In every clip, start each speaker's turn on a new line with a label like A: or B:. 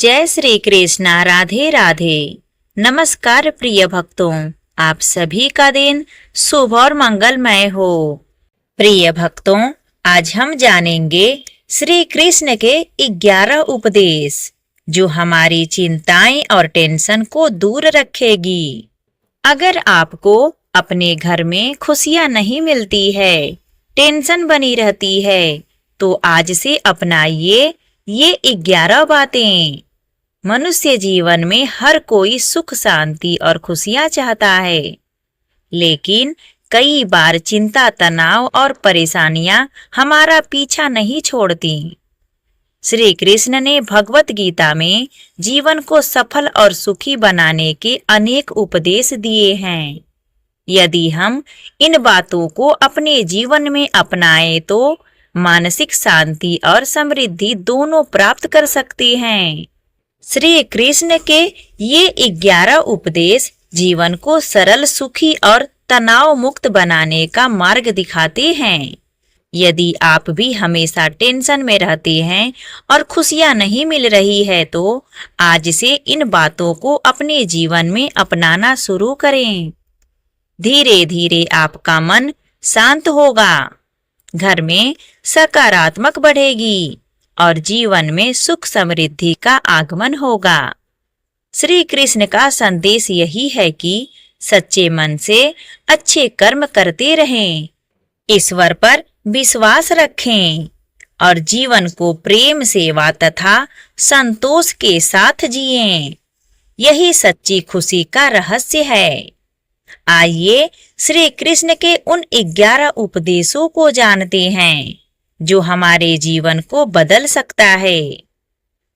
A: जय श्री कृष्णा। राधे राधे। नमस्कार प्रिय भक्तों, आप सभी का दिन शुभ और मंगलमय हो। प्रिय भक्तों, आज हम जानेंगे श्री कृष्ण के 11 उपदेश जो हमारी चिंताएं और टेंशन को दूर रखेगी। अगर आपको अपने घर में खुशियां नहीं मिलती है, टेंशन बनी रहती है, तो आज से अपनाइए ये 11 बातें। मनुष्य जीवन में हर कोई सुख, शांति और खुशियां चाहता है, लेकिन कई बार चिंता, तनाव और परेशानियां हमारा पीछा नहीं छोड़ती। श्री कृष्ण ने भगवत गीता में जीवन को सफल और सुखी बनाने के अनेक उपदेश दिए हैं। यदि हम इन बातों को अपने जीवन में अपनाएं तो मानसिक शांति और समृद्धि दोनों प्राप्त कर सकते हैं। श्री कृष्ण के ये 11 उपदेश जीवन को सरल, सुखी और तनाव मुक्त बनाने का मार्ग दिखाते हैं। यदि आप भी हमेशा टेंशन में रहते हैं और खुशियां नहीं मिल रही है, तो आज से इन बातों को अपने जीवन में अपनाना शुरू करें। धीरे धीरे आपका मन शांत होगा, घर में सकारात्मक बढ़ेगी और जीवन में सुख समृद्धि का आगमन होगा। श्री कृष्ण का संदेश यही है कि सच्चे मन से अच्छे कर्म करते रहें, ईश्वर पर विश्वास रखें और जीवन को प्रेम, सेवा तथा संतोष के साथ जिएं। यही सच्ची खुशी का रहस्य है। आइए श्री कृष्ण के उन 11 उपदेशों को जानते हैं जो हमारे जीवन को बदल सकता है।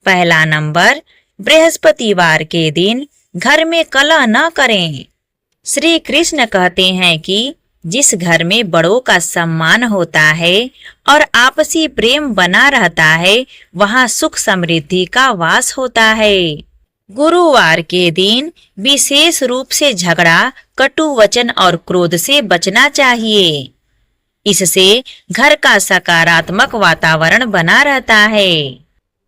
A: पहला नंबर, बृहस्पतिवार के दिन घर में कलह न करें। श्री कृष्ण कहते हैं कि जिस घर में बड़ों का सम्मान होता है और आपसी प्रेम बना रहता है, वहाँ सुख समृद्धि का वास होता है। गुरुवार के दिन विशेष रूप से झगड़ा, कटु वचन और क्रोध से बचना चाहिए। इससे घर का सकारात्मक वातावरण बना रहता है।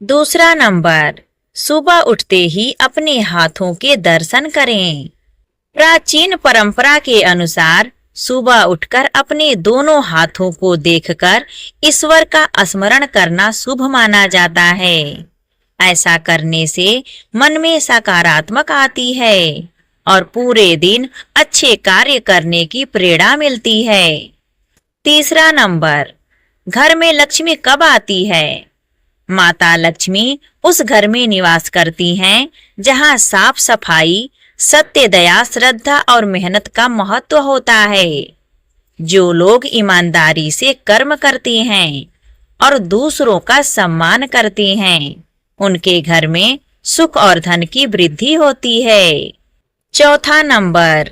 A: दूसरा नंबर, सुबह उठते ही अपने हाथों के दर्शन करें। प्राचीन परंपरा के अनुसार सुबह उठकर अपने दोनों हाथों को देखकर ईश्वर का स्मरण करना शुभ माना जाता है। ऐसा करने से मन में सकारात्मक आती है और पूरे दिन अच्छे कार्य करने की प्रेरणा मिलती है। तीसरा नंबर, घर में लक्ष्मी कब आती है? माता लक्ष्मी उस घर में निवास करती हैं जहां साफ सफाई, सत्य, दया, श्रद्धा और मेहनत का महत्व होता है। जो लोग ईमानदारी से कर्म करते हैं और दूसरों का सम्मान करते हैं, उनके घर में सुख और धन की वृद्धि होती है। चौथा नंबर,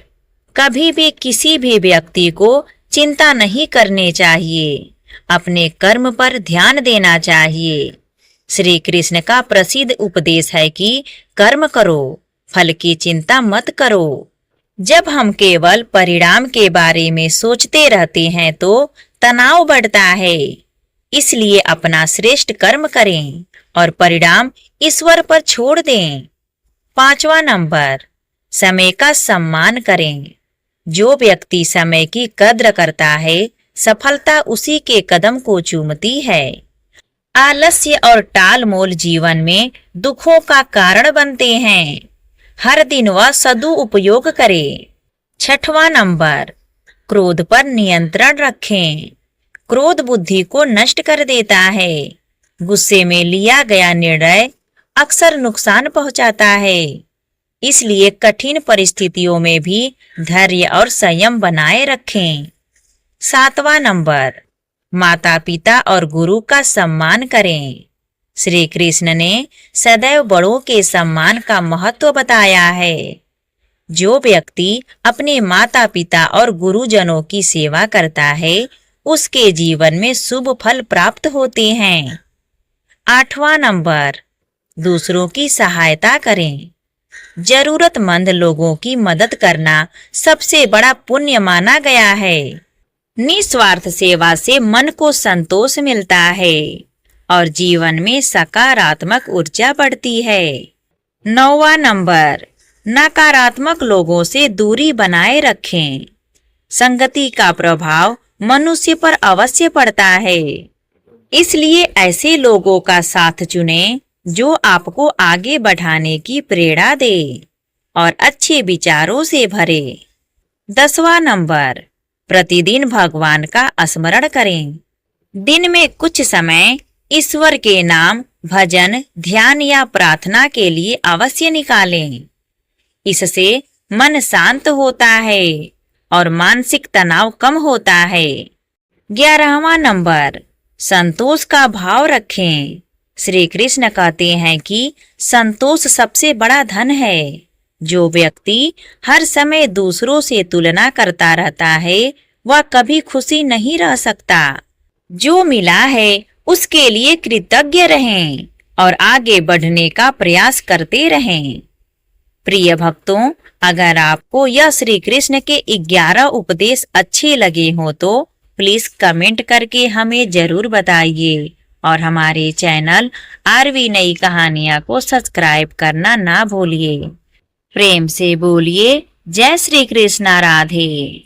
A: कभी भी किसी भी व्यक्ति को चिंता नहीं करनी चाहिए, अपने कर्म पर ध्यान देना चाहिए। श्री कृष्ण का प्रसिद्ध उपदेश है कि कर्म करो, फल की चिंता मत करो। जब हम केवल परिणाम के बारे में सोचते रहते हैं तो तनाव बढ़ता है। इसलिए अपना श्रेष्ठ कर्म करें और परिणाम ईश्वर पर छोड़ दें। पांचवा नंबर, समय का सम्मान करें। जो व्यक्ति समय की कद्र करता है, सफलता उसी के कदम को चूमती है। आलस्य और टालमोल जीवन में दुखों का कारण बनते हैं। हर दिन वह सदुपयोग करें। छठवां नंबर, क्रोध पर नियंत्रण रखें। क्रोध बुद्धि को नष्ट कर देता है। गुस्से में लिया गया निर्णय अक्सर नुकसान पहुंचाता है। इसलिए कठिन परिस्थितियों में भी धैर्य और संयम बनाए रखें। सातवां नंबर, माता पिता और गुरु का सम्मान करें। श्री कृष्ण ने सदैव बड़ों के सम्मान का महत्व बताया है। जो व्यक्ति अपने माता पिता और गुरुजनों की सेवा करता है, उसके जीवन में शुभ फल प्राप्त होते हैं। आठवां नंबर, दूसरों की सहायता करें। जरूरतमंद लोगों की मदद करना सबसे बड़ा पुण्य माना गया है। निस्वार्थ सेवा से मन को संतोष मिलता है। और जीवन में सकारात्मक ऊर्जा बढ़ती है। 9वां नंबर, नकारात्मक लोगों से दूरी बनाए रखें। संगति का प्रभाव मनुष्य पर अवश्य पड़ता है, इसलिए ऐसे लोगों का साथ चुनें जो आपको आगे बढ़ाने की प्रेरणा दे और अच्छे विचारों से भरे। 10वां नंबर, प्रतिदिन भगवान का स्मरण करें। दिन में कुछ समय ईश्वर के नाम, भजन, ध्यान या प्रार्थना के लिए अवश्य निकालें। इससे मन शांत होता है और मानसिक तनाव कम होता है। 11वां नंबर, संतोष का भाव रखें। श्री कृष्ण कहते हैं कि संतोष सबसे बड़ा धन है। जो व्यक्ति हर समय दूसरों से तुलना करता रहता है वह कभी खुशी नहीं रह सकता। जो मिला है उसके लिए कृतज्ञ रहें और आगे बढ़ने का प्रयास करते रहें। प्रिय भक्तों, अगर आपको यह श्री कृष्ण के 11 उपदेश अच्छे लगे हो तो प्लीज कमेंट करके हमें जरूर बताइए और हमारे चैनल आरवी नई कहानियां को सब्सक्राइब करना ना भूलिए। प्रेम से बोलिए जय श्री कृष्ण राधे।